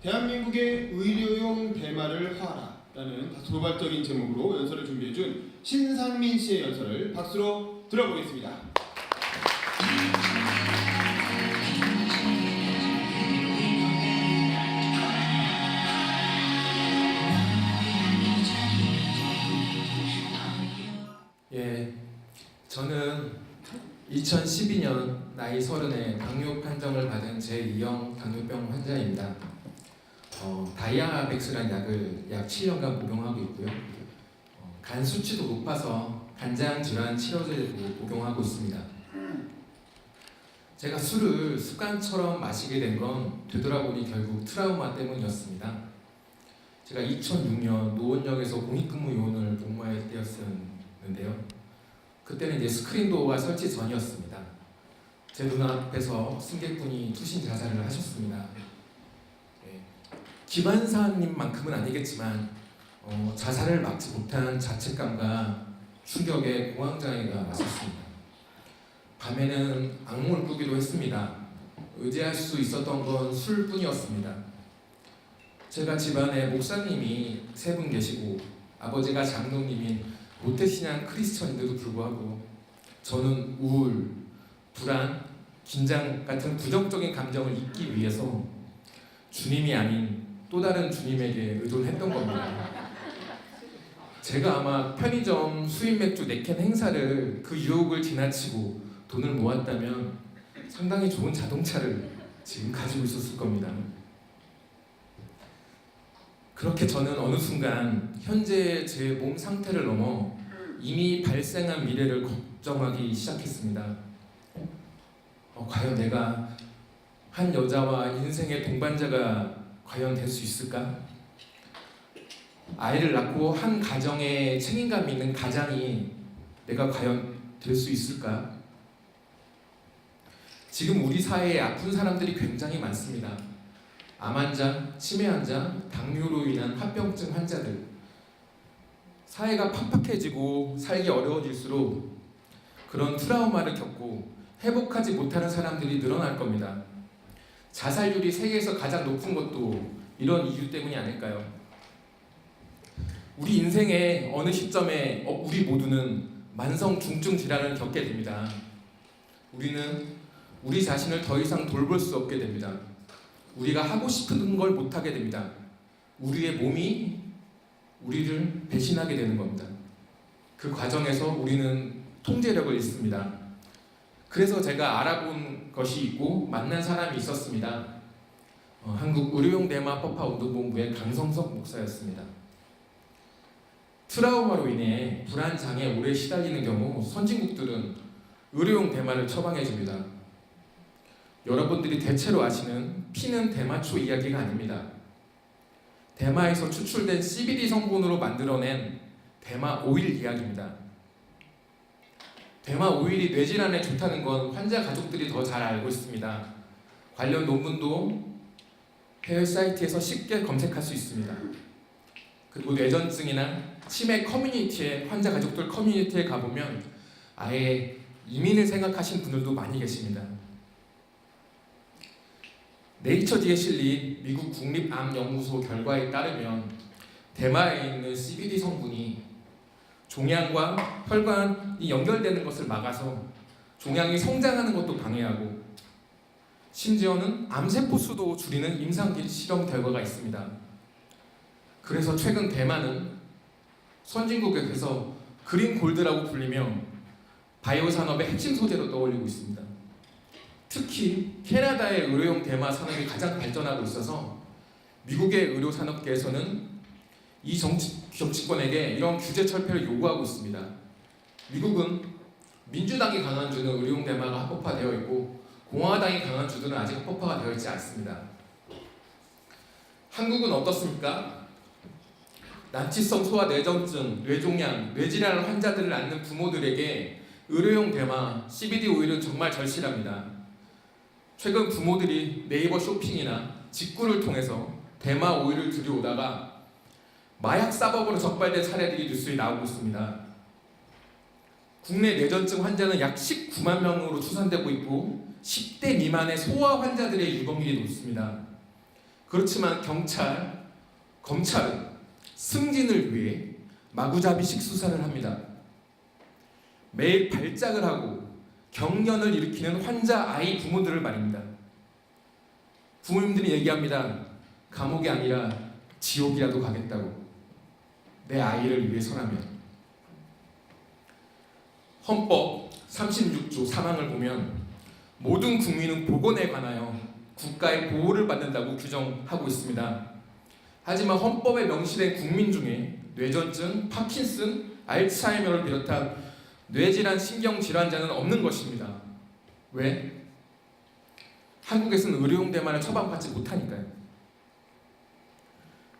대한민국의 의료용 대마를 화하라라는 도발적인 제목으로 연설을 준비해준 신상민 씨의 연설을 박수로 들어보겠습니다. 저는 2012년 나이 30에 당뇨 판정을 받은 제2형 당뇨병 환자입니다. 다이아백스라는 약을 약 7년간 복용하고 있고요. 간 수치도 높아서 간장 질환 치료제도 복용하고 있습니다. 제가 술을 습관처럼 마시게 된 건 되돌아보니 결국 트라우마 때문이었습니다. 제가 2006년 노원역에서 공익근무 요원을 복무할 때였는데요. 그때는 이제 스크린도어가 설치 전이었습니다. 제 눈앞에서 승객분이 투신 자살을 하셨습니다. 김한사님만큼은 아니겠지만 자살을 막지 못한 자책감과 충격에 공황장애가 왔었습니다. 밤에는 악몽을 꾸기도 했습니다. 의지할 수 있었던 건 술뿐이었습니다. 제가 집안에 목사님이 3분 계시고 아버지가 장로님인 모태신앙 크리스천인데도 불구하고 저는 우울, 불안, 긴장 같은 부정적인 감정을 잊기 위해서 주님이 아닌 또 다른 주님에게 의존했던 겁니다. 제가 아마 편의점 수입 맥주 4캔 행사를 그 유혹을 지나치고 돈을 모았다면 상당히 좋은 자동차를 지금 가지고 있었을 겁니다. 그렇게 저는 어느 순간 현재 제 몸 상태를 넘어 이미 발생한 미래를 걱정하기 시작했습니다. 과연 내가 한 여자와 인생의 동반자가 과연 될 수 있을까? 아이를 낳고 한 가정에 책임감 있는 가장이 내가 과연 될 수 있을까? 지금 우리 사회에 아픈 사람들이 굉장히 많습니다. 암 환자, 치매 환자, 당뇨로 인한 합병증 환자들. 사회가 팍팍해지고 살기 어려워질수록 그런 트라우마를 겪고 회복하지 못하는 사람들이 늘어날 겁니다. 자살률이 세계에서 가장 높은 것도 이런 이유 때문이 아닐까요? 우리 인생의 어느 시점에 우리 모두는 만성 중증 질환을 겪게 됩니다. 우리는 우리 자신을 더 이상 돌볼 수 없게 됩니다. 우리가 하고 싶은 걸 못하게 됩니다. 우리의 몸이 우리를 배신하게 되는 겁니다. 그 과정에서 우리는 통제력을 잃습니다. 그래서 제가 알아본 것이 있고 만난 사람이 있었습니다. 한국 의료용 대마 법화 운동본부의 강성석 목사였습니다. 트라우마로 인해 불안장애에 오래 시달리는 경우 선진국들은 의료용 대마를 처방해줍니다. 여러분들이 대체로 아시는 피는 대마초 이야기가 아닙니다. 대마에서 추출된 CBD 성분으로 만들어낸 대마 오일 이야기입니다. 대마 오일이 뇌질환에 좋다는 건 환자 가족들이 더 잘 알고 있습니다. 관련 논문도 해외 사이트에서 쉽게 검색할 수 있습니다. 그리고 뇌전증이나 치매 커뮤니티에 환자 가족들 커뮤니티에 가보면 아예 이민을 생각하신 분들도 많이 계십니다. 네이처지에 실린 미국 국립암연구소 결과에 따르면 대마에 있는 CBD 성분이 종양과 혈관이 연결되는 것을 막아서 종양이 성장하는 것도 방해하고 심지어는 암세포 수도 줄이는 임상 실험 결과가 있습니다. 그래서 최근 대마는 선진국에서 그린 골드라고 불리며 바이오 산업의 핵심 소재로 떠올리고 있습니다. 특히 캐나다의 의료용 대마 산업이 가장 발전하고 있어서 미국의 의료 산업계에서는 이 정치권에게 이런 규제 철폐를 요구하고 있습니다. 미국은 민주당이 강한 주는 의료용 대마가 합법화되어 있고 공화당이 강한 주들은 아직 합법화가 되어 있지 않습니다. 한국은 어떻습니까? 난치성 소아 뇌전증, 뇌종양, 뇌질환 환자들을 낳는 부모들에게 의료용 대마, CBD 오일은 정말 절실합니다. 최근 부모들이 네이버 쇼핑이나 직구를 통해서 대마 오일을 들여오다가 마약 사법으로 적발된 사례들이 뉴스에 나오고 있습니다. 국내 뇌전증 환자는 약 19만 명으로 추산되고 있고 10대 미만의 소아 환자들의 유병률이 높습니다. 그렇지만 검찰은 승진을 위해 마구잡이식 수사를 합니다. 매일 발작을 하고 경련을 일으키는 환자 아이 부모들을 말입니다. 부모님들이 얘기합니다. 감옥이 아니라 지옥이라도 가겠다고. 내 아이를 위해서라면. 헌법 36조 3항을 보면 모든 국민은 보건에 관하여 국가의 보호를 받는다고 규정하고 있습니다. 하지만 헌법에 명시된 국민 중에 뇌전증, 파킨슨, 알츠하이머를 비롯한 뇌질환 신경질환자는 없는 것입니다. 왜? 한국에서는 의료용 대만을 처방받지 못하니까요.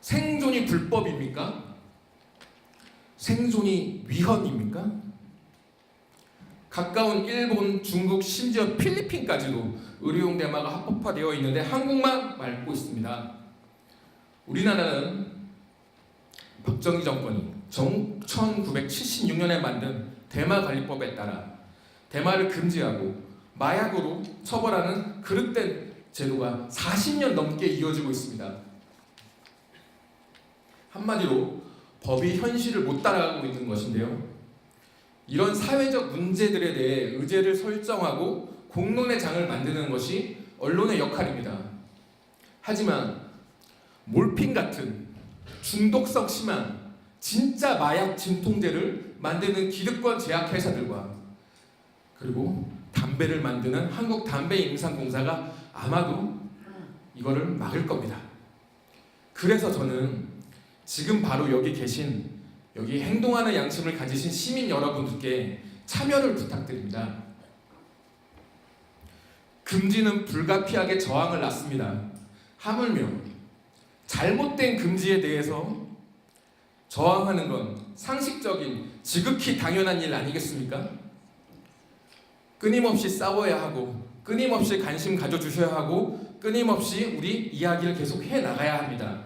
생존이 불법입니까? 생존이 위헌입니까? 가까운 일본, 중국, 심지어 필리핀까지도 의료용 대마가 합법화되어 있는데 한국만 밟고 있습니다. 우리나라는 박정희 정권이 1976년에 만든 대마관리법에 따라 대마를 금지하고 마약으로 처벌하는 그릇된 제도가 40년 넘게 이어지고 있습니다. 한마디로 법이 현실을 못 따라가고 있는 것인데요. 이런 사회적 문제들에 대해 의제를 설정하고 공론의 장을 만드는 것이 언론의 역할입니다. 하지만 몰핀 같은 중독성 심한 진짜 마약 진통제를 만드는 기득권 제약회사들과 그리고 담배를 만드는 한국담배임상공사가 아마도 이거를 막을 겁니다. 그래서 저는 지금 바로 여기 계신 여기 행동하는 양심을 가지신 시민 여러분들께 참여를 부탁드립니다. 금지는 불가피하게 저항을 낳습니다. 하물며 잘못된 금지에 대해서 저항하는 건 상식적인 지극히 당연한 일 아니겠습니까? 끊임없이 싸워야 하고 끊임없이 관심 가져주셔야 하고 끊임없이 우리 이야기를 계속 해나가야 합니다.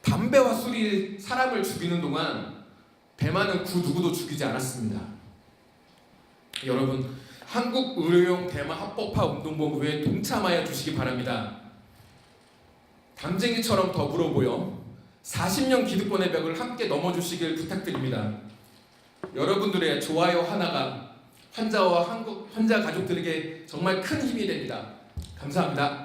담배와 술이 사람을 죽이는 동안 대마는 그 누구도 죽이지 않았습니다. 여러분, 한국의료용 대마 합법화 운동본부에 동참하여 주시기 바랍니다. 담쟁이처럼 더불어 보여 40년 기득권의 벽을 함께 넘어주시길 부탁드립니다. 여러분들의 좋아요 하나가 환자 가족들에게 정말 큰 힘이 됩니다. 감사합니다.